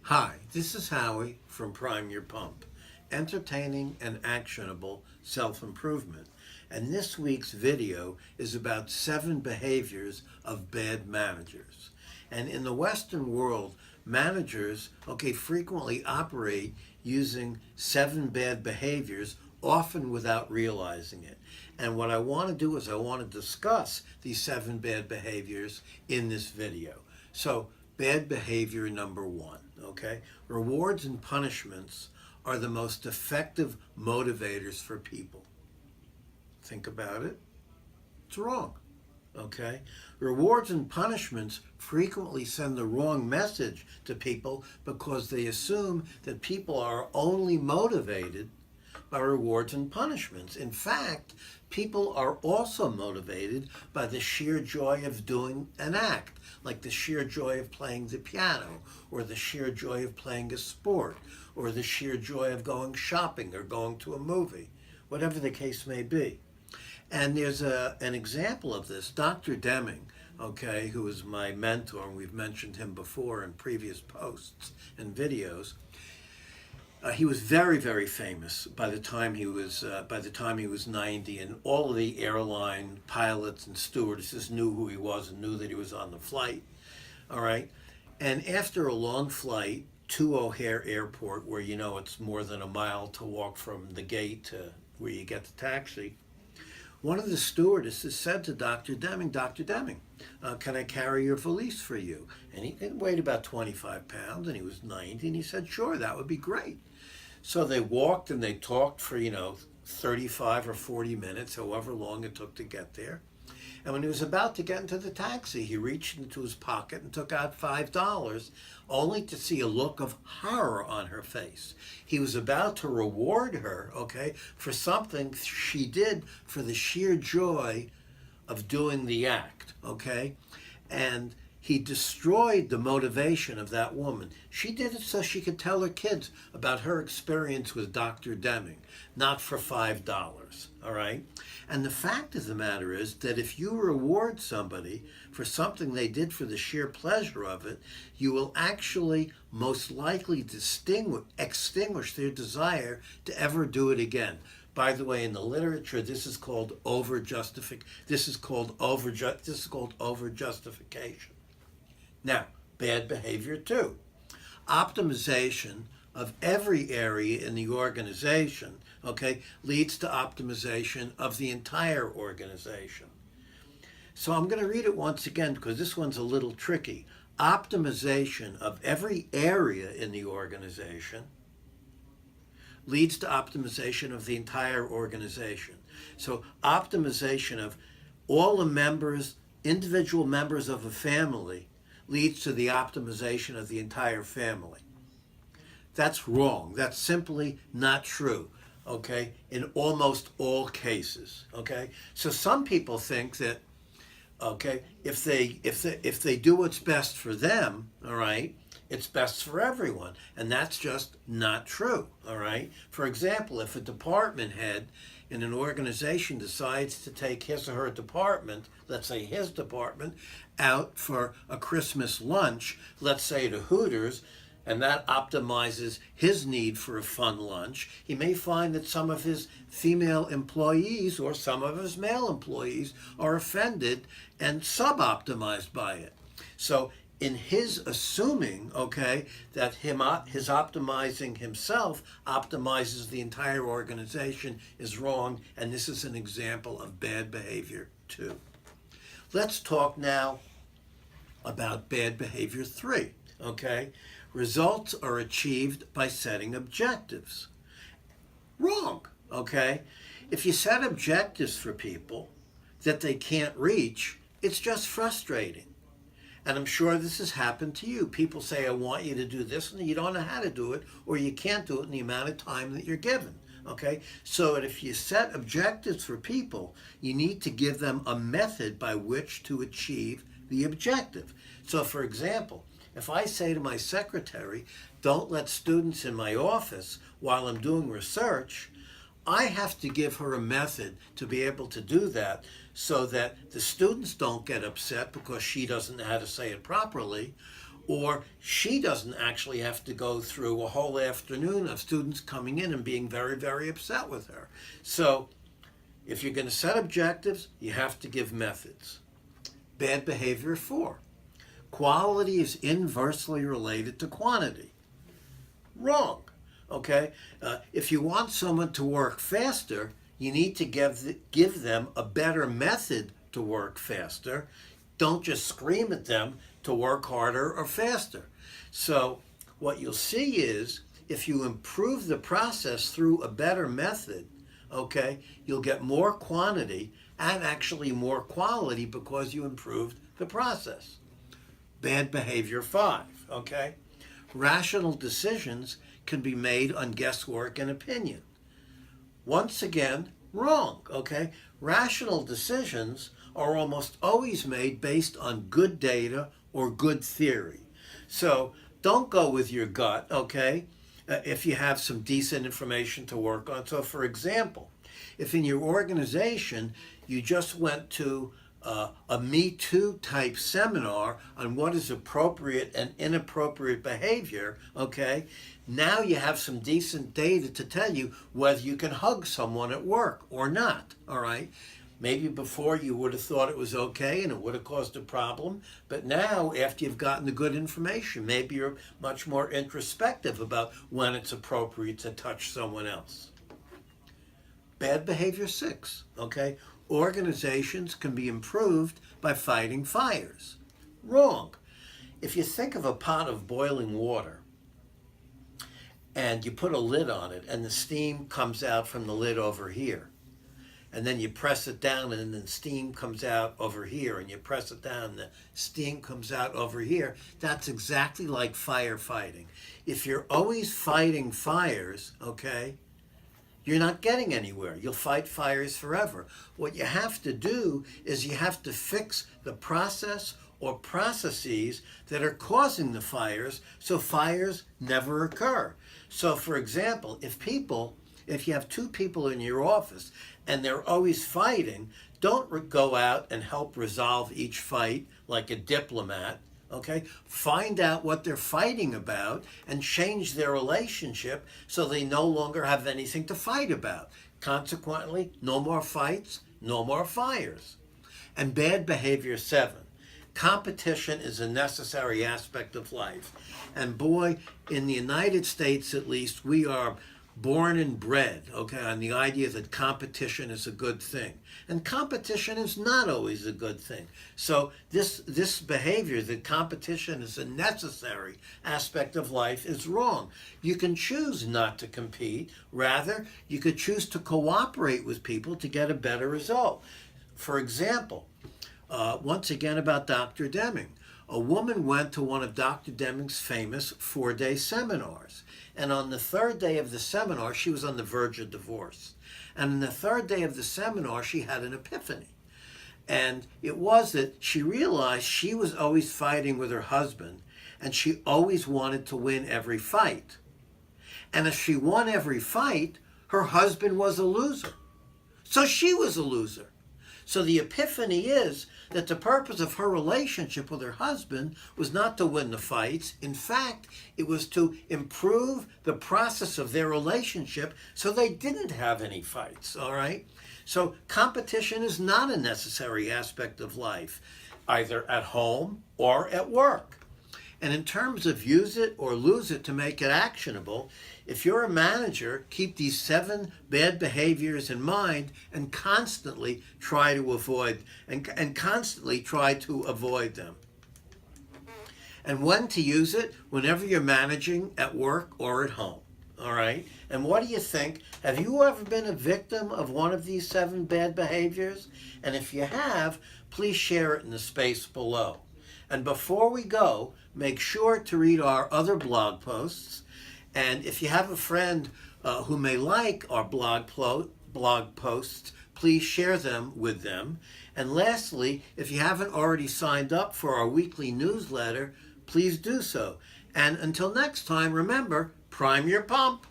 Hi, this is Howie from Prime Your Pump, entertaining and actionable self-improvement. And this week's video is about 7 behaviors of bad managers. And in the Western world, managers, frequently operate using 7 bad behaviors, often without realizing it. And what I want to do is I want to discuss these 7 bad behaviors in this video. So, bad behavior number 1, Rewards and punishments are the most effective motivators for people. Think about it. It's wrong, Rewards and punishments frequently send the wrong message to people because they assume that people are only motivated by rewards and punishments. In fact, people are also motivated by the sheer joy of doing an act, like the sheer joy of playing the piano, or the sheer joy of playing a sport, or the sheer joy of going shopping or going to a movie, whatever the case may be. And there's an example of this. Dr. Deming, who is my mentor, and we've mentioned him before in previous posts and videos. He was very, very famous by the time he was 90, and all of the airline pilots and stewardesses knew who he was and knew that he was on the flight. All right, and after a long flight to O'Hare Airport, where it's more than a mile to walk from the gate to where you get the taxi, one of the stewardesses said to Dr. Deming, can I carry your valise for you? And he weighed about 25 pounds, and he was 90, and he said, sure, that would be great. So they walked and they talked for, 35 or 40 minutes, however long it took to get there. And when he was about to get into the taxi, he reached into his pocket and took out $5, only to see a look of horror on her face. He was about to reward her, for something she did for the sheer joy of doing the act, And he destroyed the motivation of that woman. She did it so she could tell her kids about her experience with Dr. Deming, not for $5, all right? And the fact of the matter is that if you reward somebody for something they did for the sheer pleasure of it, you will actually most likely extinguish their desire to ever do it again. By the way, in the literature, this is called over-justification. This is called over-justification. Now, bad behavior 2. Optimization of every area in the organization, leads to optimization of the entire organization. So I'm going to read it once again because this one's a little tricky. Optimization of every area in the organization leads to optimization of the entire organization. So optimization of all the members, individual members of a family, leads to the optimization of the entire family. That's wrong. That's simply not true, in almost all cases, So some people think that, if they do what's best for them, it's best for everyone. And that's just not true, For example, if a department head in an organization decides to take his or her department, let's say his department, out for a Christmas lunch, let's say to Hooters, and that optimizes his need for a fun lunch, he may find that some of his female employees or some of his male employees are offended and sub-optimized by it. So in his assuming, that his optimizing himself optimizes the entire organization is wrong, and this is an example of bad behavior 2. Let's talk now about bad behavior 3, Results are achieved by setting objectives. Wrong, If you set objectives for people that they can't reach, it's just frustrating. And I'm sure this has happened to you. People say, I want you to do this, and you don't know how to do it, or you can't do it in the amount of time that you're given. So if you set objectives for people, you need to give them a method by which to achieve the objective. So for example, if I say to my secretary, don't let students in my office while I'm doing research, I have to give her a method to be able to do that so that the students don't get upset because she doesn't know how to say it properly, Or she doesn't actually have to go through a whole afternoon of students coming in and being very, very upset with her. So if you're going to set objectives, you have to give methods. Bad behavior 4. Quality is inversely related to quantity. Wrong. Okay? If you want someone to work faster, you need to give them a better method to work faster. Don't just scream at them to work harder or faster. So what you'll see is if you improve the process through a better method, okay, you'll get more quantity and actually more quality because you improved the process. Bad behavior 5, okay? Rational decisions can be made on guesswork and opinion. Once again, wrong, okay? Rational decisions are almost always made based on good data or good theory. So don't go with your gut, okay, if you have some decent information to work on. So for example, if in your organization you just went to a Me Too type seminar on what is appropriate and inappropriate behavior, okay, now you have some decent data to tell you whether you can hug someone at work or not, all right? Maybe before you would have thought it was okay and it would have caused a problem, but now after you've gotten the good information, maybe you're much more introspective about when it's appropriate to touch someone else. Bad behavior 6, okay? Organizations can be improved by fighting fires. Wrong. If you think of a pot of boiling water and you put a lid on it and the steam comes out from the lid over here, and then you press it down and then steam comes out over here, and you press it down and the steam comes out over here, that's exactly like firefighting. If you're always fighting fires, okay, you're not getting anywhere. You'll fight fires forever. What you have to do is you have to fix the process or processes that are causing the fires so fires never occur. So for example, if you have 2 people in your office and they're always fighting, don't go out and help resolve each fight like a diplomat, okay? Find out what they're fighting about and change their relationship so they no longer have anything to fight about. Consequently, no more fights, no more fires. And bad behavior 7. Competition is a necessary aspect of life. And boy, in the United States at least, we are born and bred, okay, on the idea that competition is a good thing. And competition is not always a good thing. So this behavior that competition is a necessary aspect of life is wrong. You can choose not to compete. Rather, you could choose to cooperate with people to get a better result. For example, once again about Dr. Deming. A woman went to one of Dr. Deming's famous 4-day seminars. And on the 3rd day of the seminar, she was on the verge of divorce. And on the 3rd day of the seminar, she had an epiphany. And it was that she realized she was always fighting with her husband, and she always wanted to win every fight. And if she won every fight, her husband was a loser. So she was a loser. So the epiphany is that the purpose of her relationship with her husband was not to win the fights. In fact, it was to improve the process of their relationship so they didn't have any fights, all right? So competition is not a necessary aspect of life, either at home or at work. And in terms of use it or lose it to make it actionable, if you're a manager, keep these 7 bad behaviors in mind and constantly try to avoid them. And when to use it? Whenever you're managing at work or at home. All right? And what do you think? Have you ever been a victim of one of these 7 bad behaviors? And if you have, please share it in the space below. And before we go, make sure to read our other blog posts. And if you have a friend who may like our blog posts, please share them with them. And lastly, if you haven't already signed up for our weekly newsletter, please do so. And until next time, remember, prime your pump.